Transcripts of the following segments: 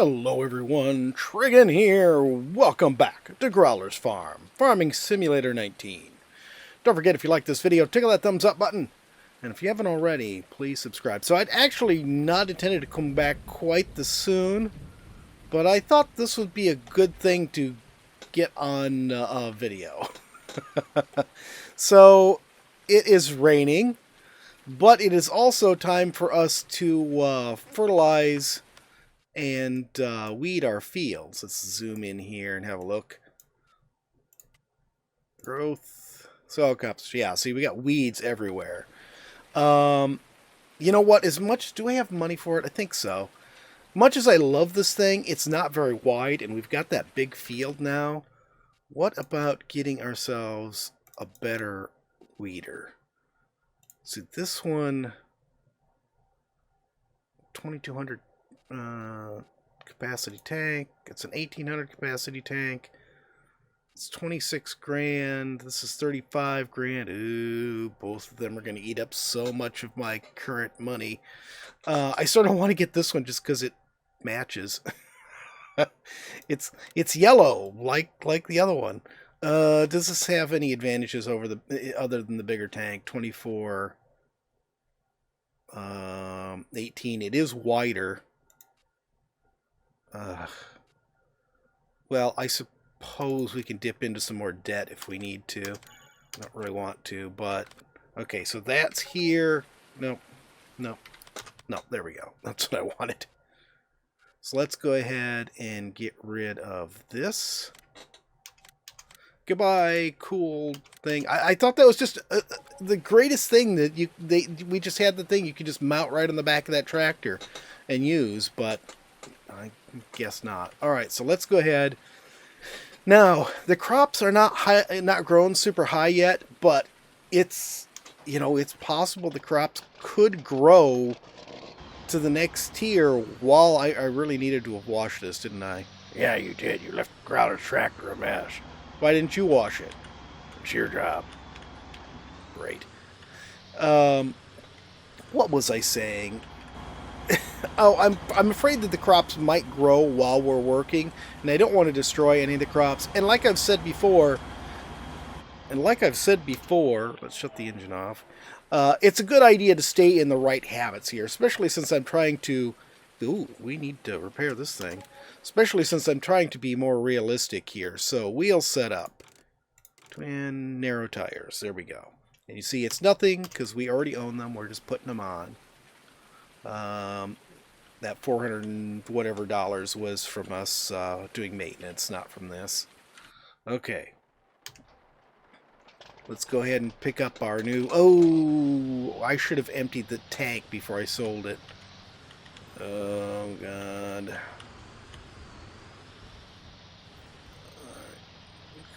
Hello everyone, Trigan here. Welcome back to Growler's Farm, Farming Simulator 19. Don't forget, if you like this video, tickle that thumbs up button. And if you haven't already, please subscribe. So I'd actually not intended to come back quite this soon, but I thought this would be a good thing to get on video. So it is raining, but it is also time for us to fertilize and weed our fields. Let's zoom in here and have a look. Growth, soil composition. Yeah, see, we got weeds everywhere. You know what? As much, do I have money for it? I think so. Much as I love this thing, it's not very wide, and we've got that big field now. What about getting ourselves a better weeder? So this one, 2200 capacity tank. It's an 1800 capacity tank. It's 26 grand. This is 35 grand. Ooh, both of them are going to eat up so much of my current money. I sort of want to get this one just because it matches. it's yellow like the other one. Does this have any advantages over the other than the bigger tank? 24, 18. It is wider. Well, I suppose we can dip into some more debt if we need to. I don't really want to, but okay, so that's here. No, there we go. That's what I wanted. So let's go ahead and get rid of this. Goodbye, cool thing. I thought that was just the greatest thing that we just had the thing you could just mount right on the back of that tractor and use, but I guess not. All right, so let's go ahead. Now, the crops are not grown super high yet, but it's possible the crops could grow to the next tier while I really needed to have washed this, didn't I? Yeah, you did. You left Growler's tractor a mess. Why didn't you wash it? It's your job. Great. What was I saying? Oh, I'm afraid that the crops might grow while we're working, and I don't want to destroy any of the crops. And like I've said before, let's shut the engine off. It's a good idea to stay in the right habits here, especially since I'm trying to... Ooh, we need to repair this thing. Especially since I'm trying to be more realistic here. So, wheel setup. Twin narrow tires. There we go. And you see, it's nothing, because we already own them. We're just putting them on. That 400 and whatever dollars was from us doing maintenance, not from this. Okay. Let's go ahead and pick up our new... Oh, I should have emptied the tank before I sold it. Oh, God. Alright.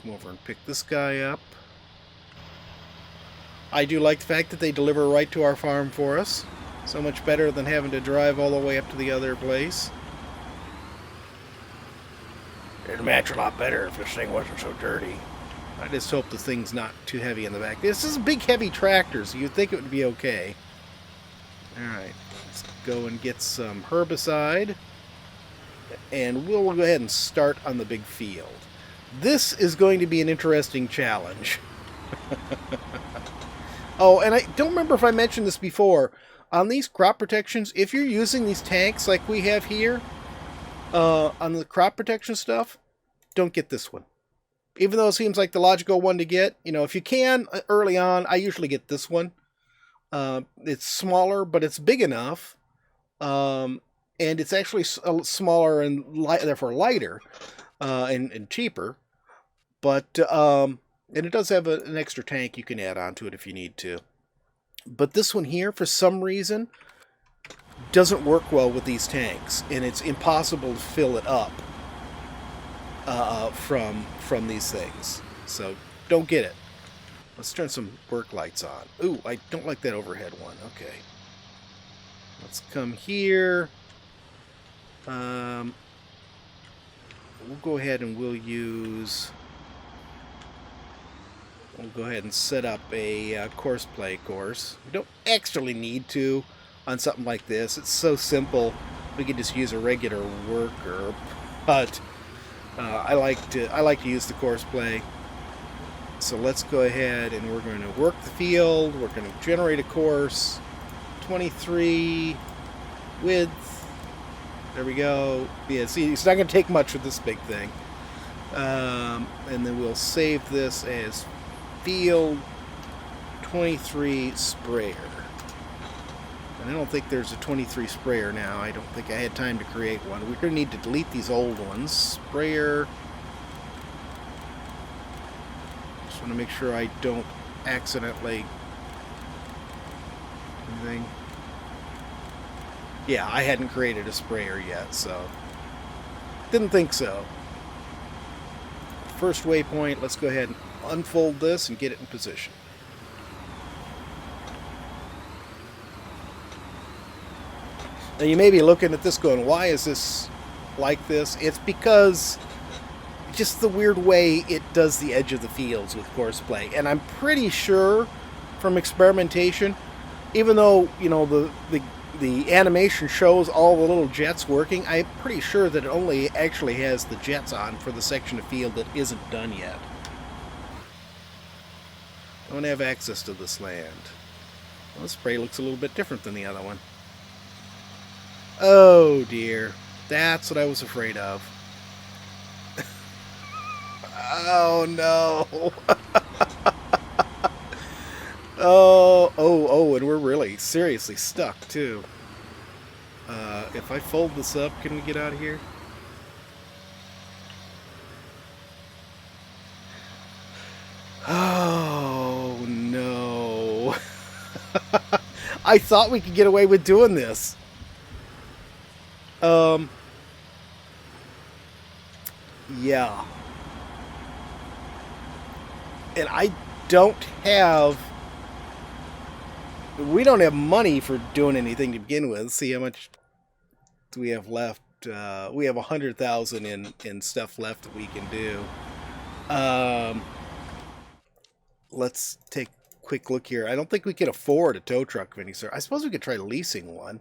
Come over and pick this guy up. I do like the fact that they deliver right to our farm for us. So much better than having to drive all the way up to the other place. It'd match a lot better if this thing wasn't so dirty. I just hope the thing's not too heavy in the back. This is a big, heavy tractor, so you'd think it would be okay. Alright, let's go and get some herbicide. And we'll go ahead and start on the big field. This is going to be an interesting challenge. Oh, and I don't remember if I mentioned this before. On these crop protections, if you're using these tanks like we have here, on the crop protection stuff, don't get this one. Even though it seems like the logical one to get, if you can, early on, I usually get this one. It's smaller, but it's big enough. And it's actually smaller and therefore lighter and cheaper. But, and it does have an extra tank you can add onto it if you need to. But this one here, for some reason, doesn't work well with these tanks, and it's impossible to fill it up from these things. So don't get it. Let's turn some work lights on. Ooh, I don't like that overhead one. Okay. Let's come here. We'll go ahead and we'll go ahead and set up a course play course. We don't actually need to on something like this. It's so simple. We could just use a regular worker, but I like to use the course play. So let's go ahead and we're going to work the field. We're going to generate a course. 23 width. There we go. Yeah, see, it's not going to take much with this big thing. And then we'll save this as field 23 sprayer. And I don't think there's a 23 sprayer now. I don't think I had time to create one. We're going to need to delete these old ones. Sprayer. Just want to make sure I don't accidentally... anything. Yeah, I hadn't created a sprayer yet, so... didn't think so. First waypoint, let's go ahead and unfold this and get it in position. Now you may be looking at this going, why is this like this? It's because just the weird way it does the edge of the fields with course play. And I'm pretty sure from experimentation, even though, you know, the animation shows all the little jets working, I'm pretty sure that it only actually has the jets on for the section of field that isn't done yet. I don't have access to this land. Well, the spray looks a little bit different than the other one. Oh dear. That's what I was afraid of. Oh no. Oh, and we're really seriously stuck too. If I fold this up, can we get out of here? Oh no. I thought we could get away with doing this. Yeah. And I don't have... we don't have money for doing anything to begin with. See how much do we have left? We have 100,000 in stuff left that we can do. Let's take a quick look here. I don't think we can afford a tow truck of any sort. I suppose we could try leasing one.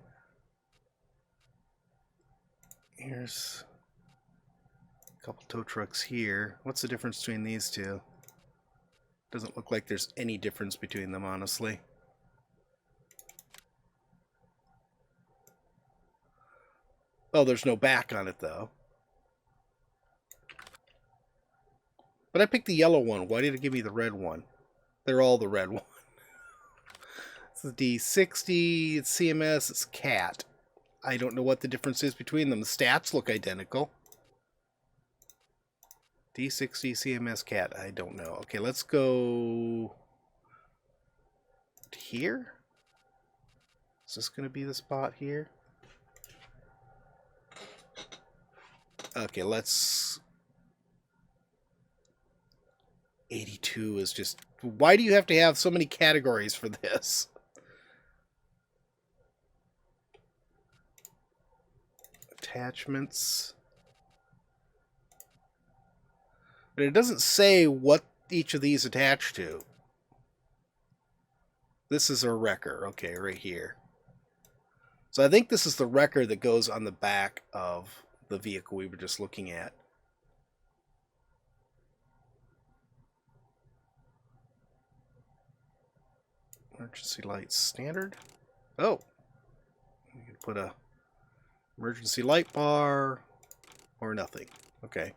Here's a couple tow trucks here. What's the difference between these two? Doesn't look like there's any difference between them, honestly. Oh, there's no back on it, though. But I picked the yellow one. Why did it give me the red one? They're all the red one. It's the D60, it's CMS, it's CAT. I don't know what the difference is between them. The stats look identical. D60, CMS, CAT. I don't know. Okay, let's go here. Is this going to be the spot here? Okay, let's... 82 is just... why do you have to have so many categories for this? Attachments. But it doesn't say what each of these attach to. This is a wrecker. Okay, right here. So I think this is the wrecker that goes on the back of the vehicle we were just looking at. Emergency lights standard. Oh, you can put a emergency light bar or nothing. Okay.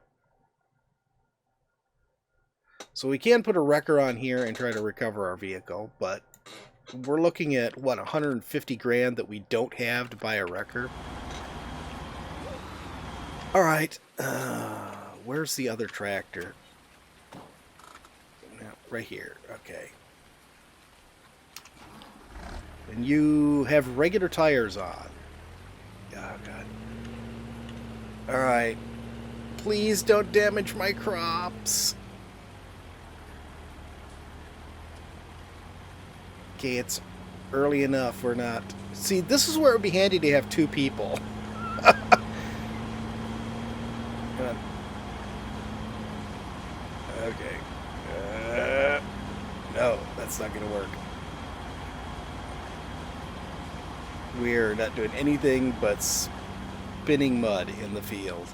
So we can put a wrecker on here and try to recover our vehicle, but we're looking at what, 150 grand that we don't have to buy a wrecker. All right. Where's the other tractor? No, right here. Okay. And you have regular tires on. Oh, God. Alright. Please don't damage my crops. Okay, it's early enough. We're not... see, this is where it would be handy to have two people. Okay. No, that's not going to work. We're not doing anything but spinning mud in the field.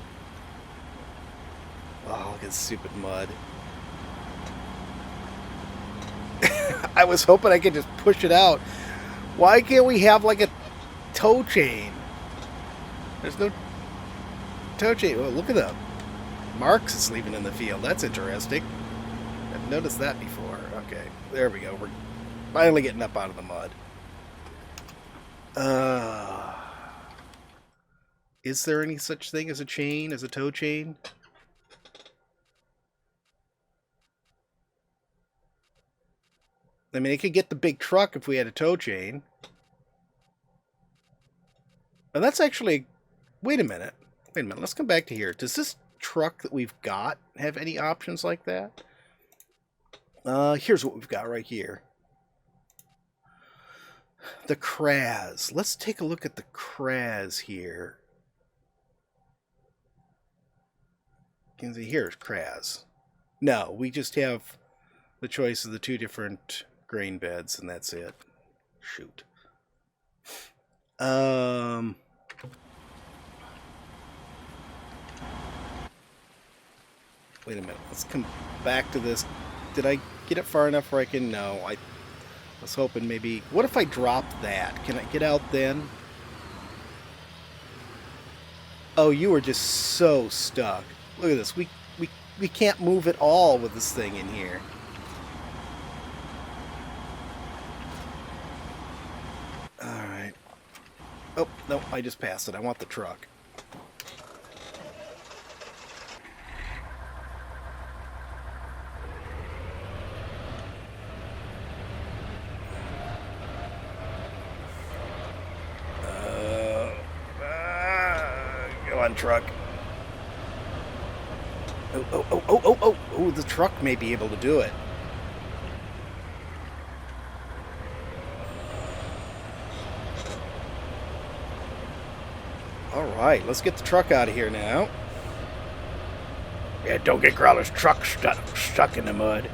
Oh, look at this stupid mud. I was hoping I could just push it out. Why can't we have like a tow chain? There's no tow chain. Oh, look at the marks it's leaving in the field. That's interesting. I've noticed that before. Okay, there we go. We're finally getting up out of the mud. Is there any such thing as a chain, as a tow chain? I mean, it could get the big truck if we had a tow chain. And that's actually... Wait a minute. Wait a minute. Let's come back to here. Does this truck that we've got have any options like that? Here's what we've got right here. The Kraz. Let's take a look at the Kraz here. You can see here's Kraz. No, we just have the choice of the two different grain beds, and that's it. Shoot. Wait a minute. Let's come back to this. Did I get it far enough where I can? No. I was hoping maybe... What if I drop that? Can I get out then? Oh, you were just so stuck. Look at this. We can't move at all with this thing in here. Alright. Oh, no, I just passed it. I want the truck. Go on, truck. Oh, the truck may be able to do it. Alright, let's get the truck out of here now. Yeah, don't get Growler's truck stuck in the mud.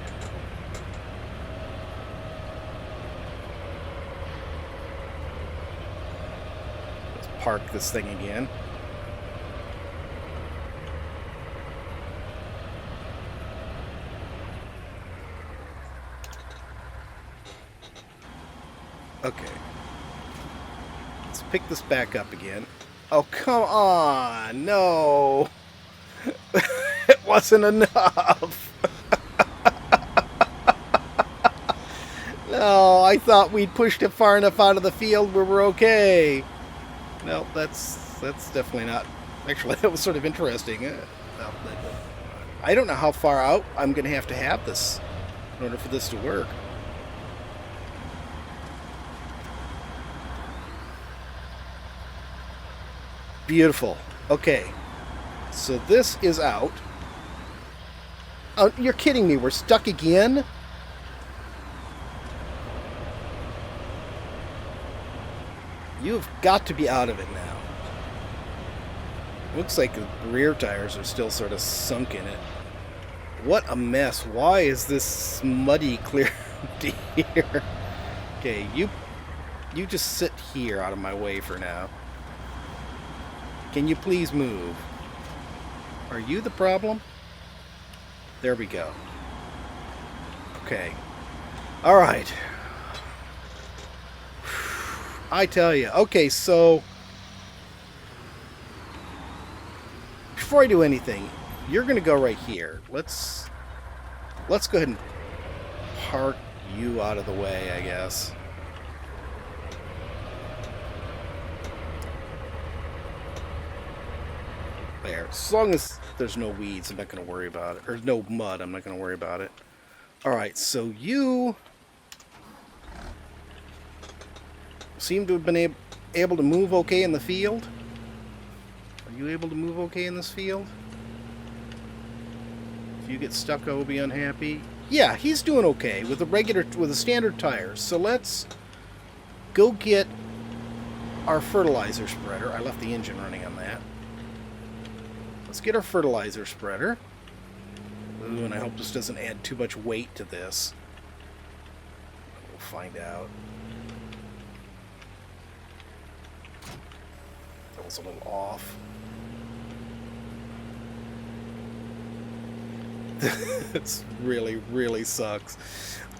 Let's park this thing again. Okay. Let's pick this back up again. Oh, come on! No! It wasn't enough! No, I thought we'd pushed it far enough out of the field where we're okay. No, that's definitely not... Actually, that was sort of interesting. I don't know how far out I'm going to have this in order for this to work. Beautiful. Okay. So this is out. Oh, you're kidding me. We're stuck again? You've got to be out of it now. Looks like the rear tires are still sort of sunk in it. What a mess. Why is this muddy clear here? Okay, you just sit here out of my way for now. Can you please move? Are you the problem? There we go. Okay. Alright. I tell you. Okay, so... Before I do anything, you're going to go right here. Let's go ahead and park you out of the way, I guess. There. As long as there's no weeds, I'm not going to worry about it. Or no mud, I'm not going to worry about it. Alright, so you seem to have been able to move okay in the field. Are you able to move okay in this field? If you get stuck, I will be unhappy. Yeah, he's doing okay with a standard tire. So let's go get our fertilizer spreader. I left the engine running on that. Let's get our fertilizer spreader. Ooh, and I hope this doesn't add too much weight to this. We'll find out. angle a little off. This really, really sucks.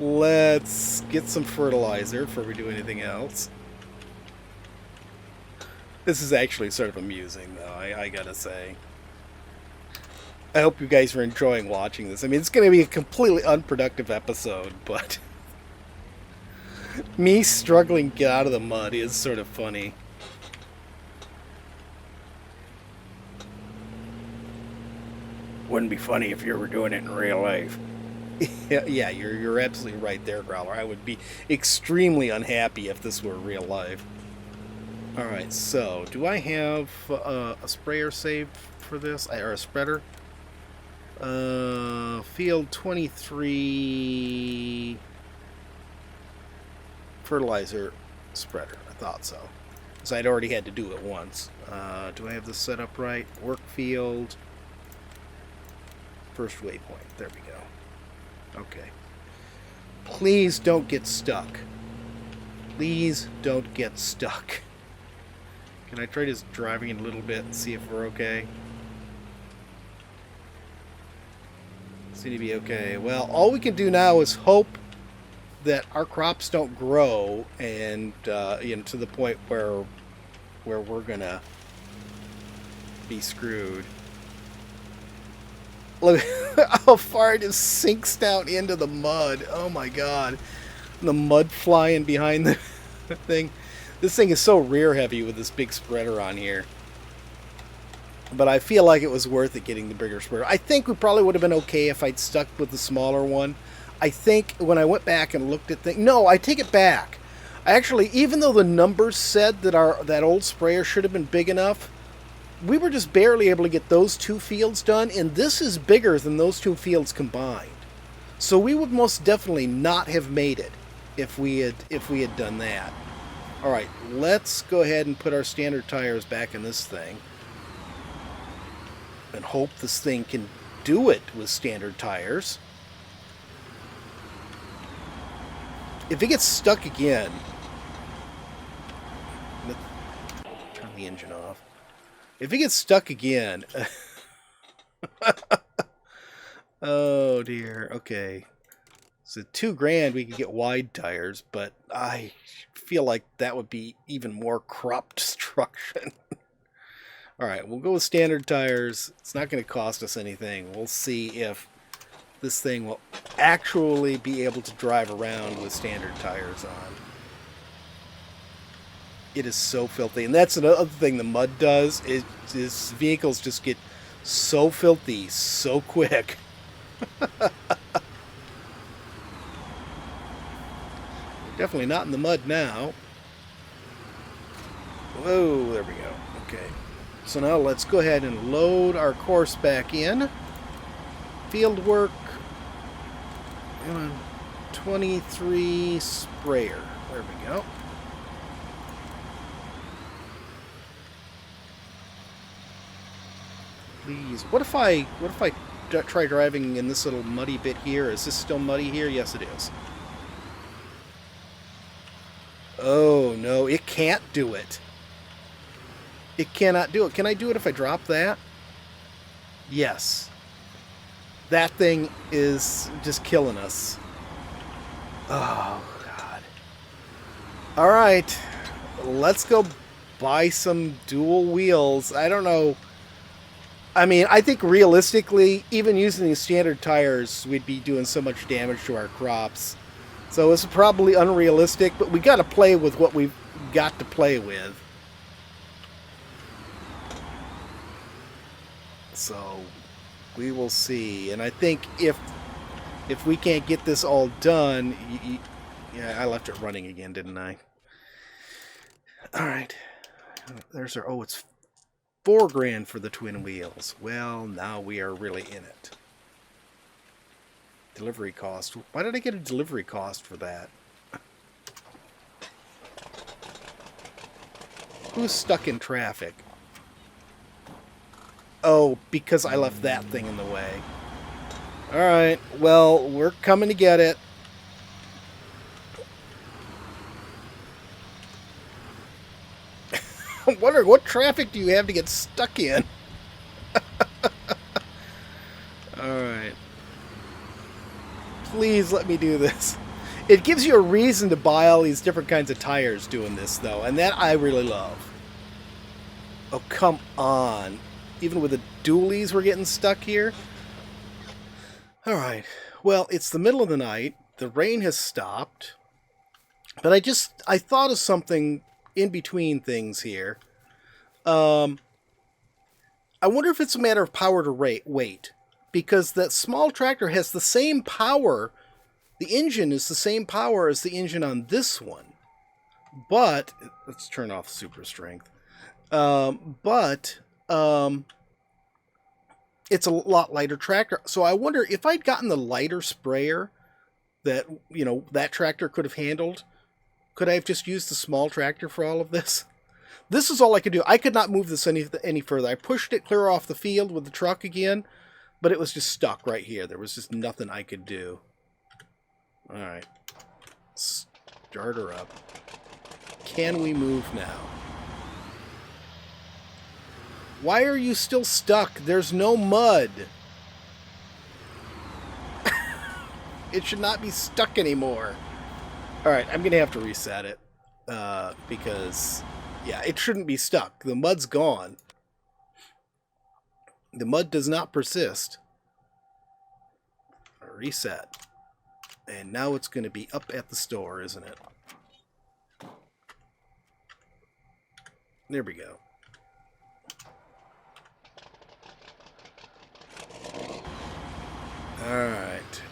Let's get some fertilizer before we do anything else. This is actually sort of amusing, though, I gotta say. I hope you guys are enjoying watching this. I mean, it's going to be a completely unproductive episode, but me struggling to get out of the mud is sort of funny. Wouldn't be funny if you were doing it in real life. Yeah, you're absolutely right there, Growler. I would be extremely unhappy if this were real life. Alright, so, do I have a sprayer saved for this? Or a spreader? Field 23 fertilizer spreader. I thought so. Because I'd already had to do it once. Do I have this set up right? Work field. First waypoint. There we go. Okay. Please don't get stuck. Please don't get stuck. Can I try just driving it a little bit and see if we're okay? Seem to be okay. Well, all we can do now is hope that our crops don't grow and you know, to the point where we're gonna be screwed. Look how far it just sinks down into the mud. Oh my god. The mud flying behind the thing. This thing is so rear heavy with this big spreader on here. But I feel like it was worth it getting the bigger spreader. I think we probably would have been okay if I'd stuck with the smaller one. I think when I went back and looked at things... No, I take it back. Actually, even though the numbers said that that old sprayer should have been big enough, we were just barely able to get those 2 fields done, and this is bigger than those 2 fields combined. So we would most definitely not have made it if we had done that. All right, let's go ahead and put our standard tires back in this thing. And hope this thing can do it with standard tires. If it gets stuck again... Turn the engine off. If it gets stuck again... Oh dear, okay. So $2,000 we could get wide tires, but I feel like that would be even more crop destruction. Alright, we'll go with standard tires. It's not going to cost us anything. We'll see if this thing will actually be able to drive around with standard tires on. It is so filthy. And that's another thing the mud does. Is vehicles just get so filthy so quick. Definitely not in the mud now. Whoa, there we go. Okay. So now let's go ahead and load our course back in. Field work. 23 sprayer. There we go. Please. What if I try driving in this little muddy bit here? Is this still muddy here? Yes, it is. Oh no, it can't do it. It cannot do it. Can I do it if I drop that? Yes. That thing is just killing us. Oh, God. Alright. Let's go buy some dual wheels. I don't know. I mean, I think realistically, even using these standard tires, we'd be doing so much damage to our crops. So it's probably unrealistic, but we got to play with what we've got to play with. So we will see. And I think if we can't get this all done, yeah, I left it running again, didn't I? All right. There's our, oh, it's $4,000 for the twin wheels. Well, now we are really in it. Delivery cost. Why did I get a delivery cost for that? Who's stuck in traffic? Oh, because I left that thing in the way. Alright, well, we're coming to get it. I'm wondering, what traffic do you have to get stuck in? Alright. Please let me do this. It gives you a reason to buy all these different kinds of tires doing this, though, and that I really love. Oh, come on. Even with the dualies, we're getting stuck here? Alright. Well, it's the middle of the night. The rain has stopped. But I thought of something in between things here. I wonder if it's a matter of power to weight. Because that small tractor has the same power. The engine is the same power as the engine on this one. But, let's turn off super strength. It's a lot lighter tractor. So I wonder if I'd gotten the lighter sprayer that, that tractor could have handled. Could I have just used the small tractor for all of this? This is all I could do. I could not move this any further. I pushed it clear off the field with the truck again, but it was just stuck right here. There was just nothing I could do. All right. Start her up. Can we move now? Why are you still stuck? There's no mud. It should not be stuck anymore. Alright, I'm going to have to reset it. Because, yeah, it shouldn't be stuck. The mud's gone. The mud does not persist. Reset. And now it's going to be up at the store, isn't it? There we go. Alright.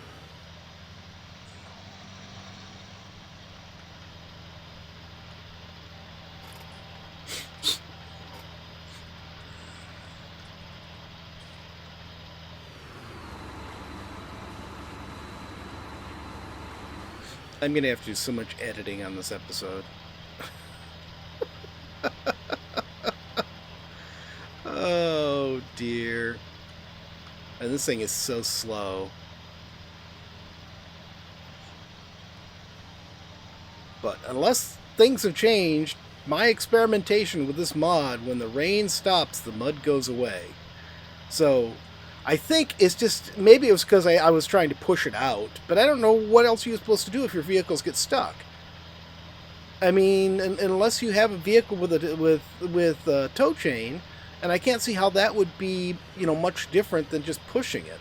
I'm going to have to do so much editing on this episode. Oh, dear. And this thing is so slow. But unless things have changed, my experimentation with this mod, when the rain stops, the mud goes away. So I think it's just, maybe it was because I was trying to push it out, but I don't know what else you're supposed to do if your vehicles get stuck. I mean, unless you have a vehicle with a tow chain, and I can't see how that would be, much different than just pushing it.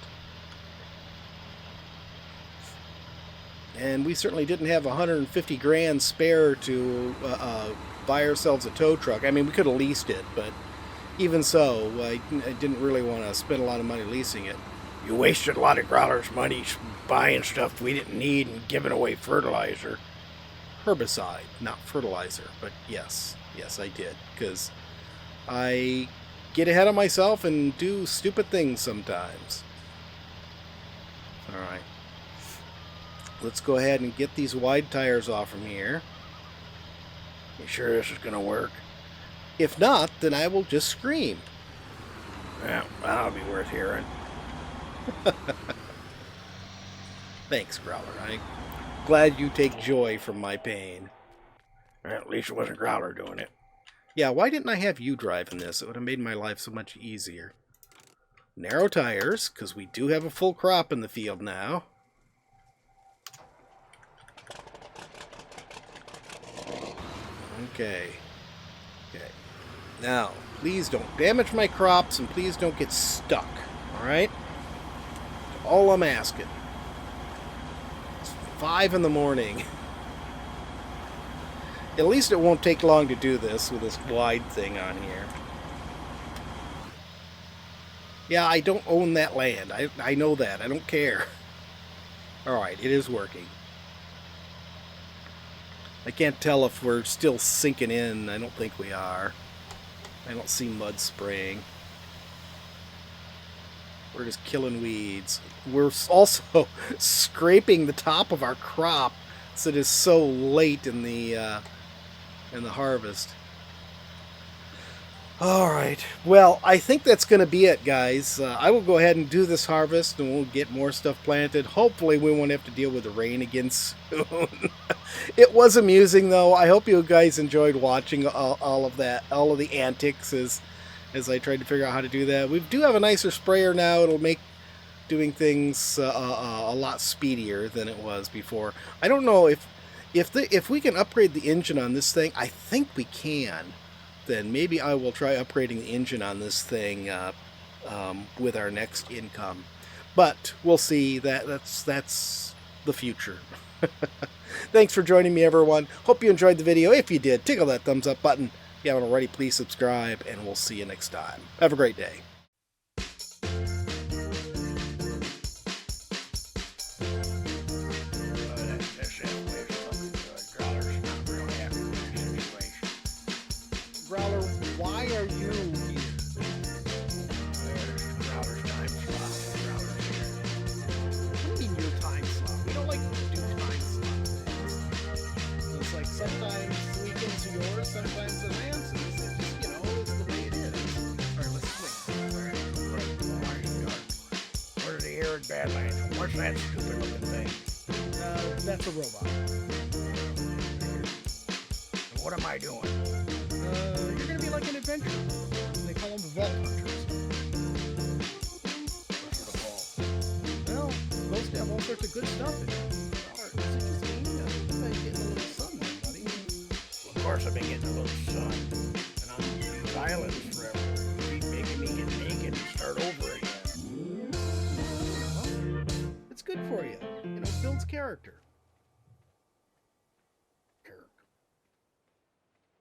And we certainly didn't have 150 grand spare to buy ourselves a tow truck. I mean, we could have leased it, but even so, I didn't really want to spend a lot of money leasing it. You wasted a lot of Growler's money buying stuff we didn't need and giving away fertilizer. Herbicide, not fertilizer, but yes, I did, because I get ahead of myself and do stupid things sometimes. Alright. Let's go ahead and get these wide tires off from here. You sure this is going to work? If not, then I will just scream. Yeah, that'll be worth hearing. Thanks, Growler. I'm glad you take joy from my pain. Well, at least it wasn't Growler doing it. Yeah, why didn't I have you driving this? It would have made my life so much easier. Narrow tires, because we do have a full crop in the field now. Okay. Now, please don't damage my crops, and please don't get stuck. Alright? All I'm asking. It's 5 in the morning. At least it won't take long to do this with this wide thing on here. Yeah, I don't own that land. I know that. I don't care. Alright, it is working. I can't tell if we're still sinking in. I don't think we are. I don't see mud spraying. We're just killing weeds. We're also scraping the top of our crop, so it is so late in the harvest. All right. Well, I think that's going to be it, guys. I will go ahead and do this harvest, and we'll get more stuff planted. Hopefully, we won't have to deal with the rain again soon. It was amusing, though. I hope you guys enjoyed watching all of that, all of the antics as I tried to figure out how to do that. We do have a nicer sprayer now. It'll make doing things a lot speedier than it was before. I don't know if we can upgrade the engine on this thing. I think we can. Then maybe I will try upgrading the engine on this thing with our next income. But we'll see. That's the future. Thanks for joining me, everyone. Hope you enjoyed the video. If you did, tickle that thumbs up button. If you haven't already, please subscribe, and we'll see you next time. Have a great day. Growler, why are you here? Growler's time slot. Growler's here. What do you mean your time slot? We don't like to do time slot things. It's like sometimes the weekends are yours, sometimes the Lance's. It's just, it's the way it is. Alright, let's swing. Where's the arid Badlands? What's that stupid looking thing? That's a robot. And what am I doing? You're gonna be like an adventurer. They call them vault hunters. What's the ball? Well, supposed to have all sorts of good stuff in it. Or is it just me? I think you're getting a little sun there, buddy. Well, of course I've been getting a little sun. And on these islands forever. You keep making me get naked and start over again. Well, it's good for you. It builds character.